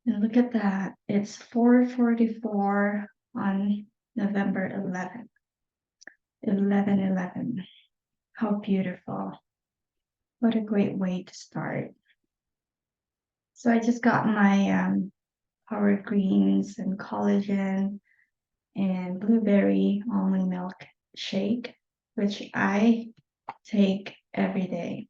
And look at that. It's 4:44 on November 11th. 11/11. How beautiful. What a great way to start. So I just got my power greens and collagen and blueberry almond milk shake, which I take every day.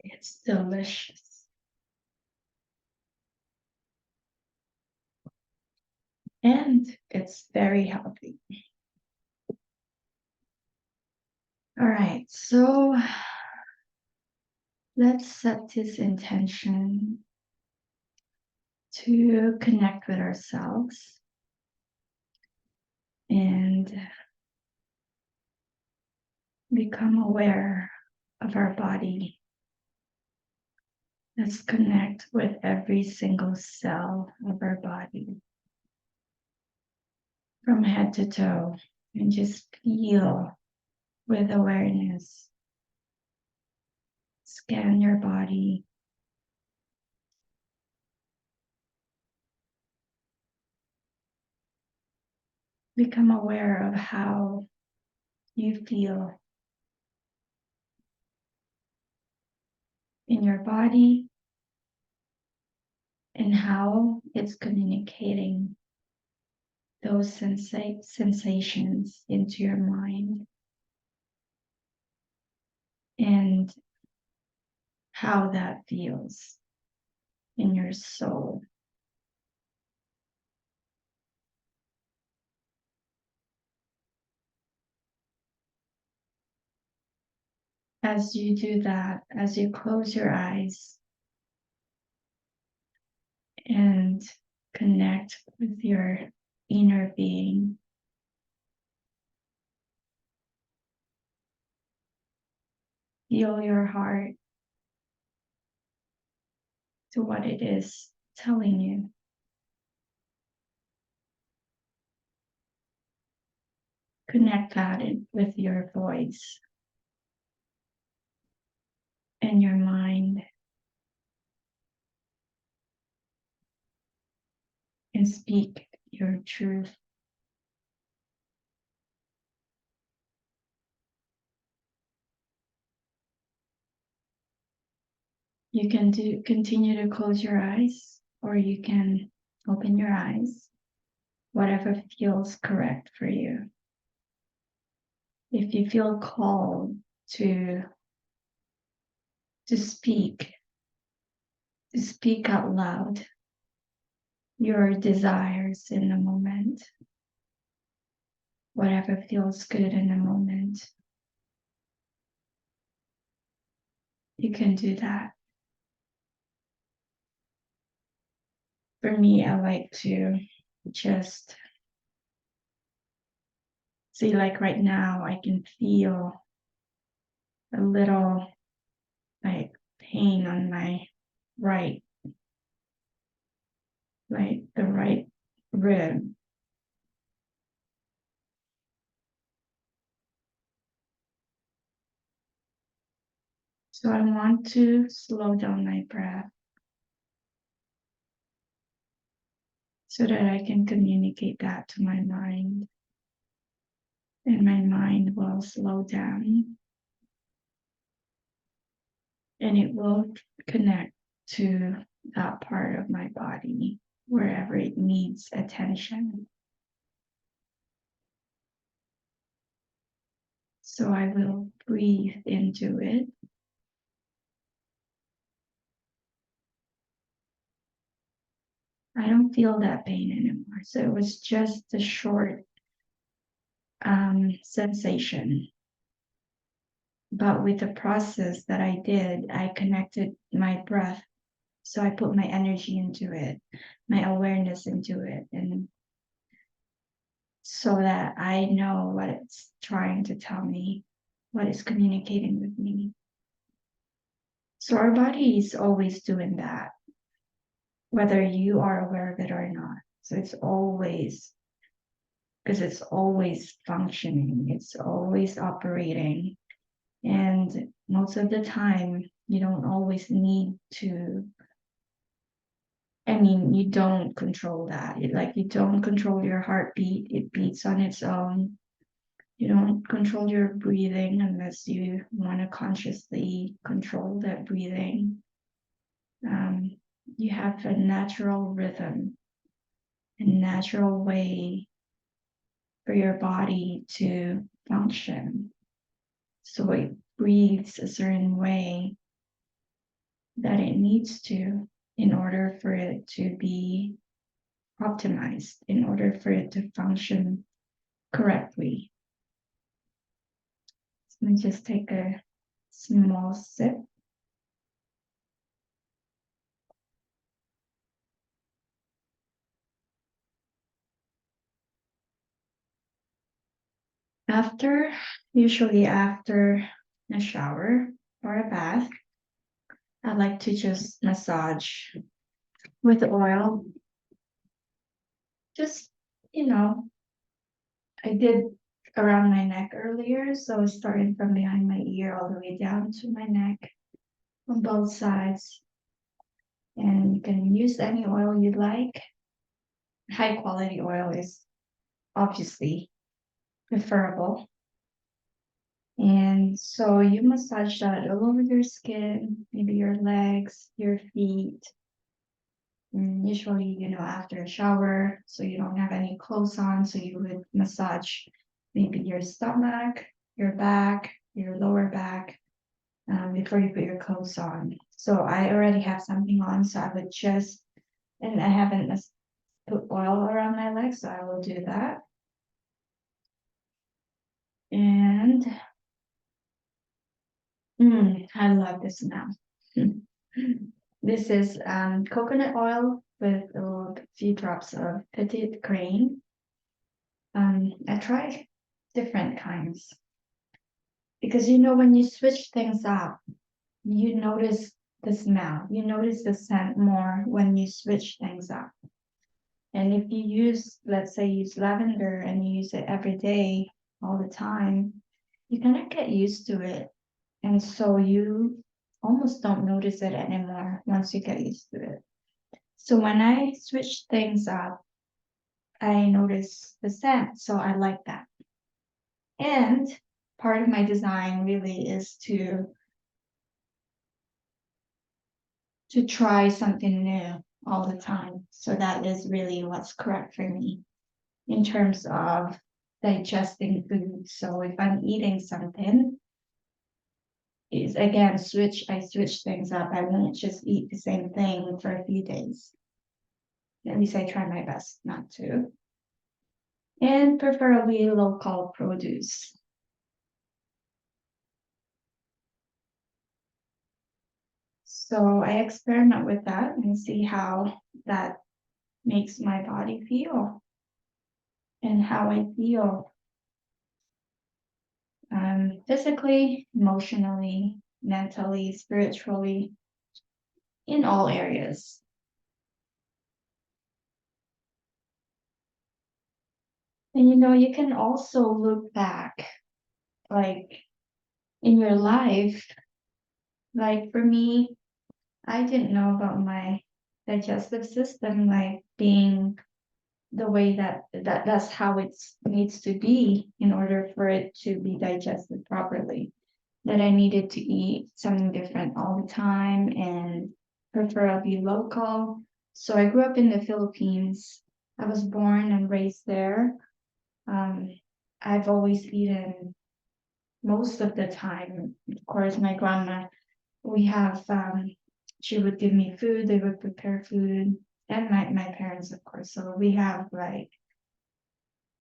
It's delicious. And it's very healthy. All right, so let's set this intention to connect with ourselves and become aware of our body. Let's connect with every single cell of our body from head to toe and just feel with awareness. Scan your body. Become aware of how you feel in your body and how it's communicating those sensations into your mind and how that feels in your soul. As you do that, as you close your eyes and connect with your inner being, feel your heart to what it is telling you. Connect that with your voice and your mind and speak your truth. You can continue to close your eyes or you can open your eyes, whatever feels correct for you. If you feel called to speak, to speak out loud your desires in the moment, whatever feels good in the moment, you can do that. For me, I like to just see, like right now, I can feel a little like pain on my right, like the right rib. So I want to slow down my breath so that I can communicate that to my mind. And my mind will slow down and it will connect to that part of my body wherever it needs attention. So I will breathe into it. I don't feel that pain anymore. So it was just a short sensation. But with the process that I did, I connected my breath. So I put my energy into it, my awareness into it, and so that I know what it's trying to tell me, what it's communicating with me. So our body is always doing that, whether you are aware of it or not. So it's always, because it's always functioning, it's always operating. And most of the time, You don't always need to, I mean, you don't control that. Like you don't control your heartbeat, it beats on its own. You don't control your breathing unless you want to consciously control that breathing. Um, you have a natural rhythm, a natural way for your body to function. So it breathes a certain way that it needs to in order for it to be optimized, in order for it to function correctly. So let me just take a small sip. Usually after a shower or a bath, I like to just massage with oil. Just, you know, I did around my neck earlier, so starting from behind my ear all the way down to my neck on both sides. And you can use any oil you'd like. High quality oil is obviously preferable. And so you massage that all over your skin, maybe your legs, your feet. And usually, after a shower, so you don't have any clothes on, so you would massage maybe your stomach, your back, your lower back, before you put your clothes on. So I already have something on, so I would just, and I haven't put oil around my legs, so I will do that. And I love this now. This is coconut oil with a few drops of petite grain. I tried different kinds because when you switch things up, you notice the smell, you notice the scent more when you switch things up. And if you let's say, use lavender and you use it every day, all the time, you kind of get used to it. And so you almost don't notice it anymore once you get used to it. So when I switch things up, I notice the scent. So I like that. And part of my design really is to try something new all the time. So that is really what's correct for me in terms of digesting food. So if I'm eating something, is again I switch things up. I won't just eat the same thing for a few days. At least I try my best not to. And preferably local produce. So I experiment with that and see how that makes my body feel and how I feel physically, emotionally, mentally, spiritually, in all areas. And you can also look back, like in your life. Like for me, I didn't know about my digestive system, like being the way that's how it needs to be in order for it to be digested properly. That I needed to eat something different all the time and preferably local. So I grew up in the Philippines. I was born and raised there. Um, I've always eaten most of the time. Of course, my grandma, we have, she would give me food, they would prepare food, and my parents, of course. So we have like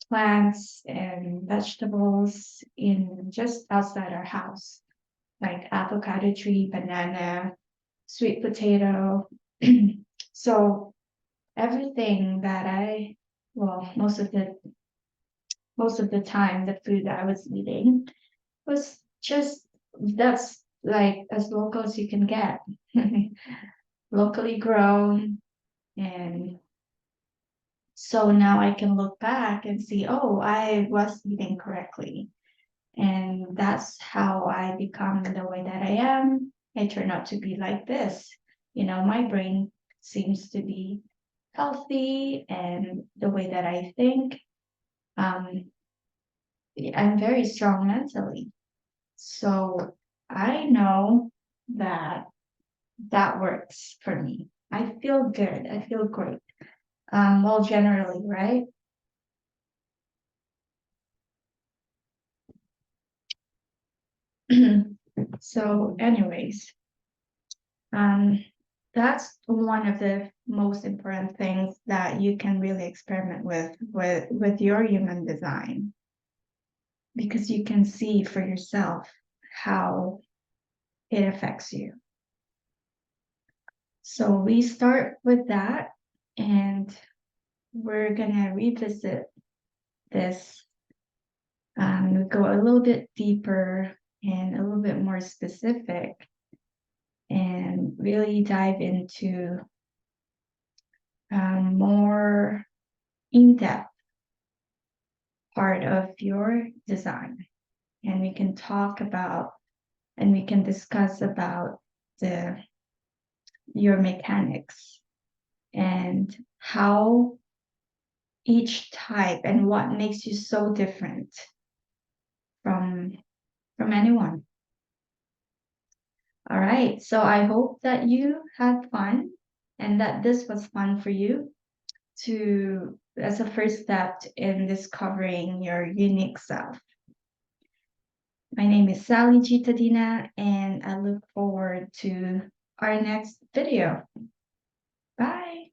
plants and vegetables in just outside our house, like avocado tree, banana, sweet potato. So everything that well, most of the time, the food that I was eating was just that's like as local as you can get, locally grown. And so now I can look back and see, oh, I was eating correctly. And that's how I become the way that I am. I turn out to be like this. My brain seems to be healthy, and the way that I think, um, I'm very strong mentally. So I know that that works for me. I feel good. I feel great. Well, generally, right? So, anyways, um, that's one of the most important things that you can really experiment with your human design, because you can see for yourself how it affects you. So we start with that, and we're gonna revisit this. We go a little bit deeper and a little bit more specific, and really dive into more in-depth part of your design. And we can talk about and we can discuss about the your mechanics and how each type and what makes you so different from anyone. All right. So I hope that you had fun and that this was fun for you to as a first step in discovering your unique self. My name is Sally Gitadina, and I look forward to our next video. Bye.